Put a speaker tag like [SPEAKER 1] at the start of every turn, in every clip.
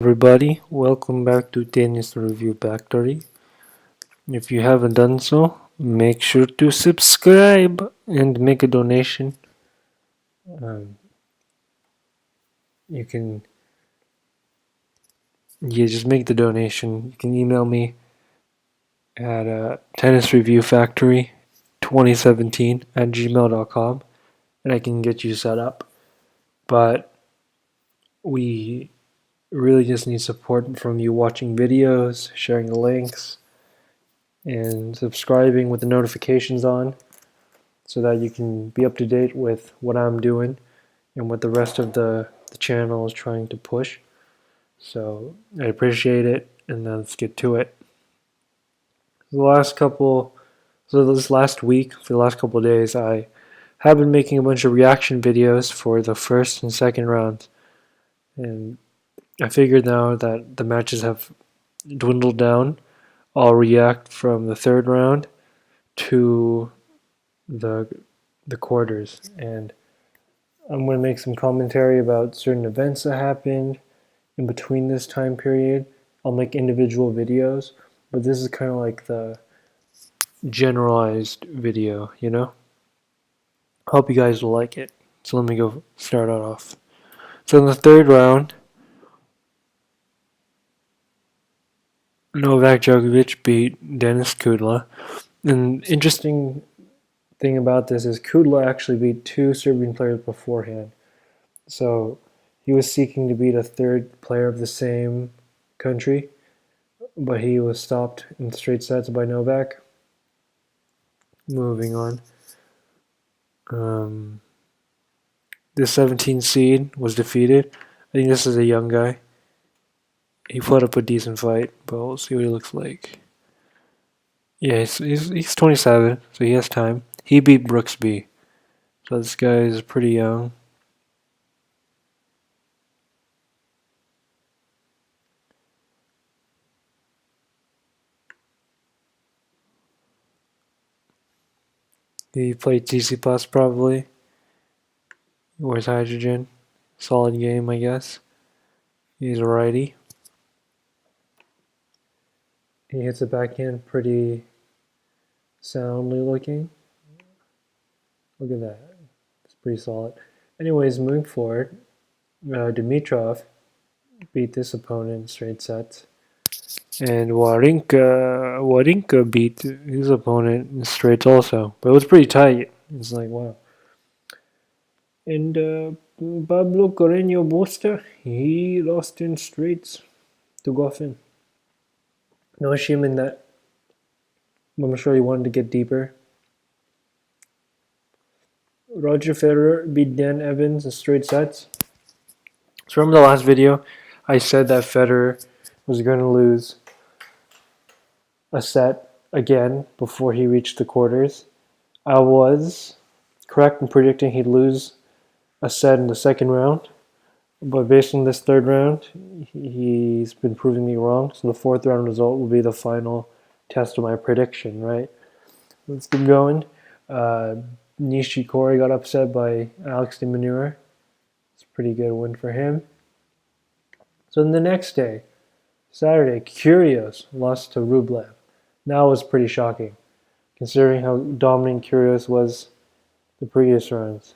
[SPEAKER 1] Everybody, welcome back to Tennis Review Factory. If you haven't done so, make sure to subscribe and make a donation. Um, you can, just make the donation. You can email me at tennisreviewfactory2017 at gmail.com and I can get you set up. But we really just need support from you watching videos, sharing the links, and subscribing with the notifications on so that you can be up to date with what I'm doing and what the rest of the channel is trying to push. So I appreciate it, and let's get to it. This last week, for the last couple of days, I have been making a bunch of reaction videos for the first and second rounds, and I figured now that the matches have dwindled down, I'll react from the third round to the quarters, and I'm going to make some commentary about certain events that happened in between this time period. I'll make individual videos, but this is kind of like the generalized video, you know? Hope you guys will like it. So let me go start it off. So in the third round, Novak Djokovic beat Denis Kudla. And interesting thing about this is Kudla actually beat two Serbian players beforehand. So he was seeking to beat a third player of the same country, but he was stopped in straight sets by Novak. Moving on. The 17 seed was defeated. I think this is a young guy. He put up a decent fight, but we'll see what he looks like. Yeah, he's 27, so he has time. He beat Brooksby. So this guy is pretty young. He played TC Plus probably. Where's Hydrogen? Solid game, I guess. He's a righty. He hits a backhand pretty soundly looking. Look at that. It's pretty solid. Anyways, moving forward, Dimitrov beat this opponent in straight sets. And Wawrinka beat his opponent in straights also. But it was pretty tight. It's like, wow. And Pablo Carreño Busta, he lost in straights to Goffin. No shame in that. I'm sure he wanted to get deeper. Roger Federer beat Dan Evans in straight sets. So from the last video, I said that Federer was going to lose a set again before he reached the quarters. I was correct in predicting he'd lose a set in the second round, but based on this third round, he's been proving me wrong. So the fourth round result will be the final test of my prediction, right? Let's keep going. Nishikori got upset by Alex de Minaur. It's a pretty good win for him. So then the next day, Saturday, Kyrgios lost to Rublev. That was pretty shocking, considering how dominant Kyrgios was the previous rounds.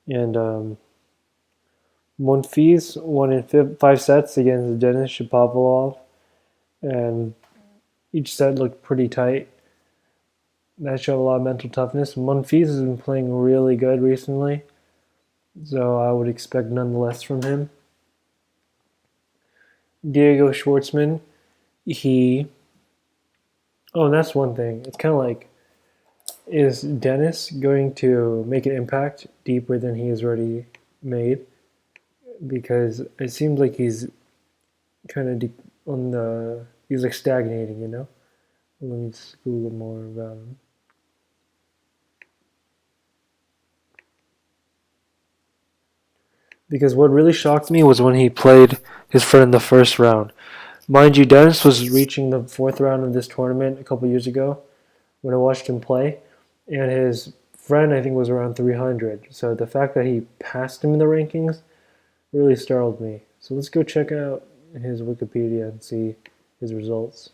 [SPEAKER 1] And Monfils won in 5 sets against Denis Shapovalov, and each set looked pretty tight. That showed a lot of mental toughness. Monfils has been playing really good recently, so I would expect nonetheless from him. Diego Schwartzman, oh, that's one thing. It's kind of like, is Denis going to make an impact deeper than he has already made? Because it seems like he's kind of he's like stagnating, you know? Let me just Google more about him. Because what really shocked me was when he played his friend in the first round. Mind you, Denis was reaching the fourth round of this tournament a couple years ago when I watched him play, and his friend, I think, was around 300. So the fact that he passed him in the rankings really startled me. So let's go check out his Wikipedia and see his results.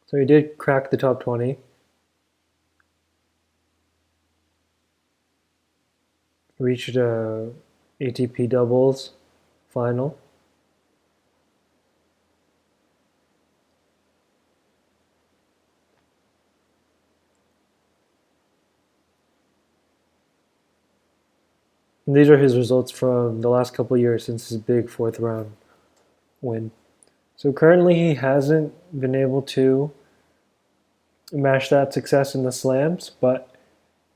[SPEAKER 1] So he did crack the top 20. Reached a ATP doubles final. And these are his results from the last couple of years since his big fourth round win. So currently he hasn't been able to match that success in the slams, but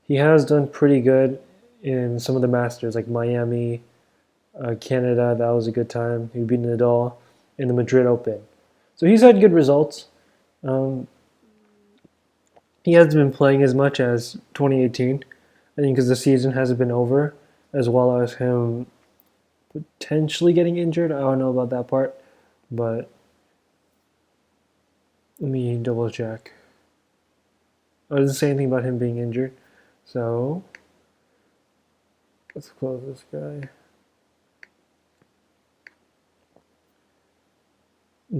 [SPEAKER 1] he has done pretty good in some of the Masters, like Miami, Canada. That was a good time. He beat Nadal in the Madrid Open. So he's had good results. Um, he hasn't been playing as much as 2018, I think, because the season hasn't been over, as well as him potentially getting injured. I don't know about that part, but let me double check. I didn't say anything about him being injured, so let's close this guy.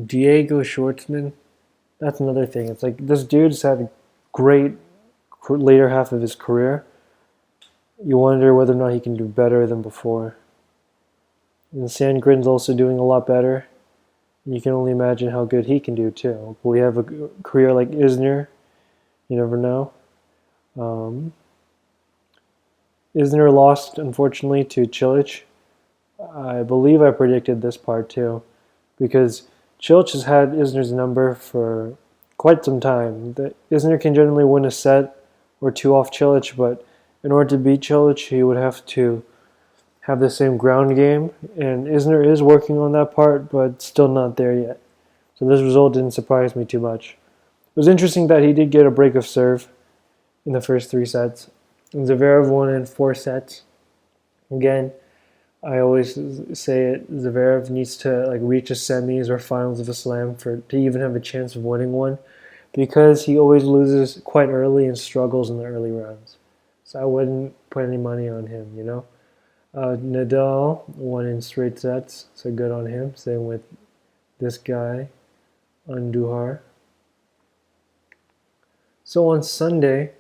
[SPEAKER 1] Diego Schwartzman, that's another thing. It's like this dude's had a great later half of his career. You wonder whether or not he can do better than before. And Sandgren's also doing a lot better. You can only imagine how good he can do too. Will he have a career like Isner? You never know. Isner lost, unfortunately, to Cilic. I believe I predicted this part too, because Cilic has had Isner's number for quite some time. Isner can generally win a set or two off Cilic, but in order to beat Cilic, he would have to have the same ground game, and Isner is working on that part, but still not there yet. So this result didn't surprise me too much. It was interesting that he did get a break of serve in the first three sets. And Zverev won in 4 sets. Again, I always say it, Zverev needs to reach a semis or finals of a slam to even have a chance of winning one, because he always loses quite early and struggles in the early rounds. So I wouldn't put any money on him, you know. Nadal won in straight sets, so good on him. Same with this guy, Andujar. So on Sunday,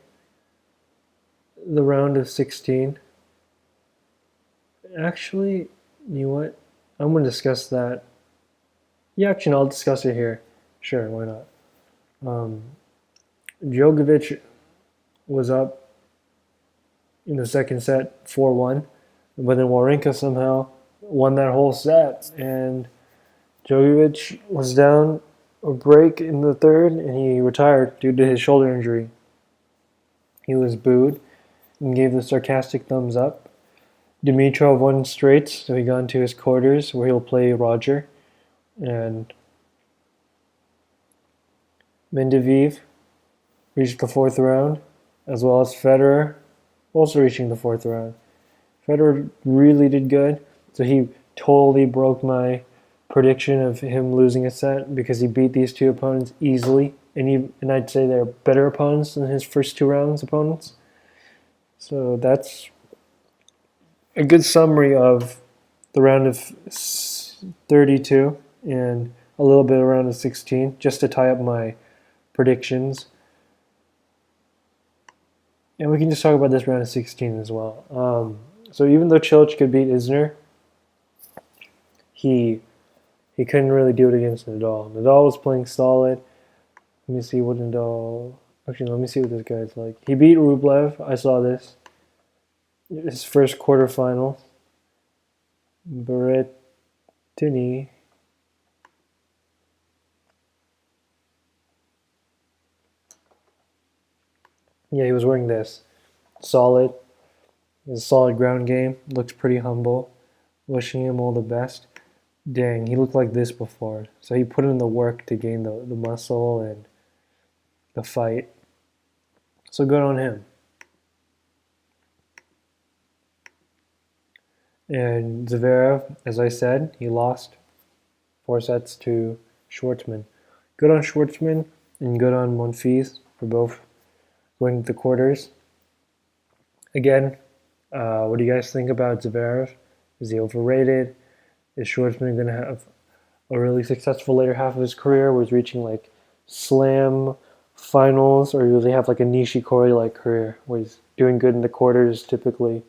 [SPEAKER 1] the round of 16. Actually, you know what? I'm going to discuss that. Yeah, actually, I'll discuss it here. Sure, why not? Djokovic was up in the second set 4-1, but then Wawrinka somehow won that whole set, and Djokovic was down a break in the third, and he retired due to his shoulder injury. He was booed and gave the sarcastic thumbs up. Dimitrov won straight, so he got into his quarters where he'll play Roger. And Medvedev reached the fourth round, as well as Federer also reaching the fourth round. Federer really did good, so he totally broke my prediction of him losing a set because he beat these two opponents easily, and I'd say they're better opponents than his first 2 rounds opponents. So that's a good summary of the round of 32 and a little bit around the 16, just to tie up my predictions. And we can just talk about this round of 16 as well. So even though Cilic could beat Isner, he couldn't really do it against Nadal. Nadal was playing solid. Let me see what Nadal... Actually, let me see what this guy's like. He beat Rublev. I saw this. His first quarterfinal. Berrettini. Yeah, he was wearing this. Solid. It was a solid ground game. Looked pretty humble. Wishing him all the best. Dang, he looked like this before. So he put in the work to gain the muscle and the fight. So good on him. And Zverev, as I said, he lost 4 sets to Schwartzman. Good on Schwartzman. and good on Monfils for both going to the quarters. Again, what do you guys think about Zverev? Is he overrated? Is Schwartzman going to have a really successful later half of his career where he's reaching like slam finals, or will he have like a Nishikori like career where he's doing good in the quarters typically?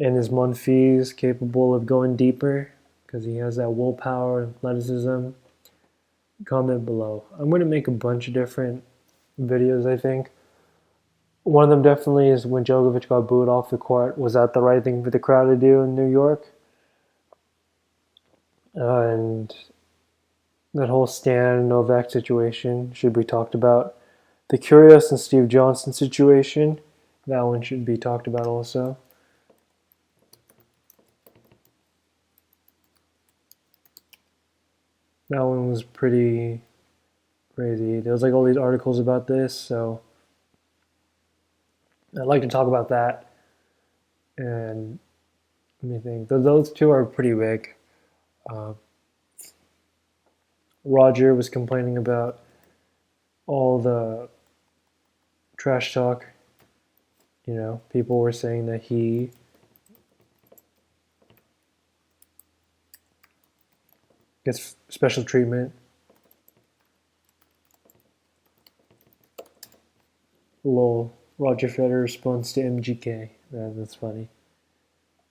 [SPEAKER 1] And is Monfils capable of going deeper because he has that willpower and athleticism? Comment below. I'm going to make a bunch of different videos, I think. One of them definitely is when Djokovic got booed off the court. Was that the right thing for the crowd to do in New York? And that whole Stan Novak situation should be talked about. The Kyrgios and Steve Johnson situation, that one should be talked about also. That one was pretty crazy. There was like all these articles about this, so I'd like to talk about that. And let me think. Those two are pretty big. Roger was complaining about all the trash talk. You know, people were saying that he gets special treatment. Lol. Roger Federer responds to MGK. That's funny.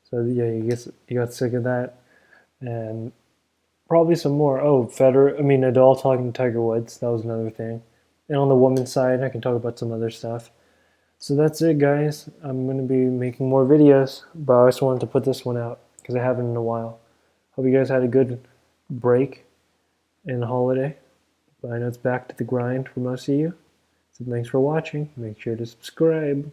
[SPEAKER 1] So yeah, he got sick of that, and probably some more. Oh, Nadal talking to Tiger Woods. That was another thing. And on the women's side, I can talk about some other stuff. So that's it, guys. I'm going to be making more videos, but I just wanted to put this one out because I haven't in a while. Hope you guys had a good break and holiday. But I know it's back to the grind for most of you. So thanks for watching. Make sure to subscribe.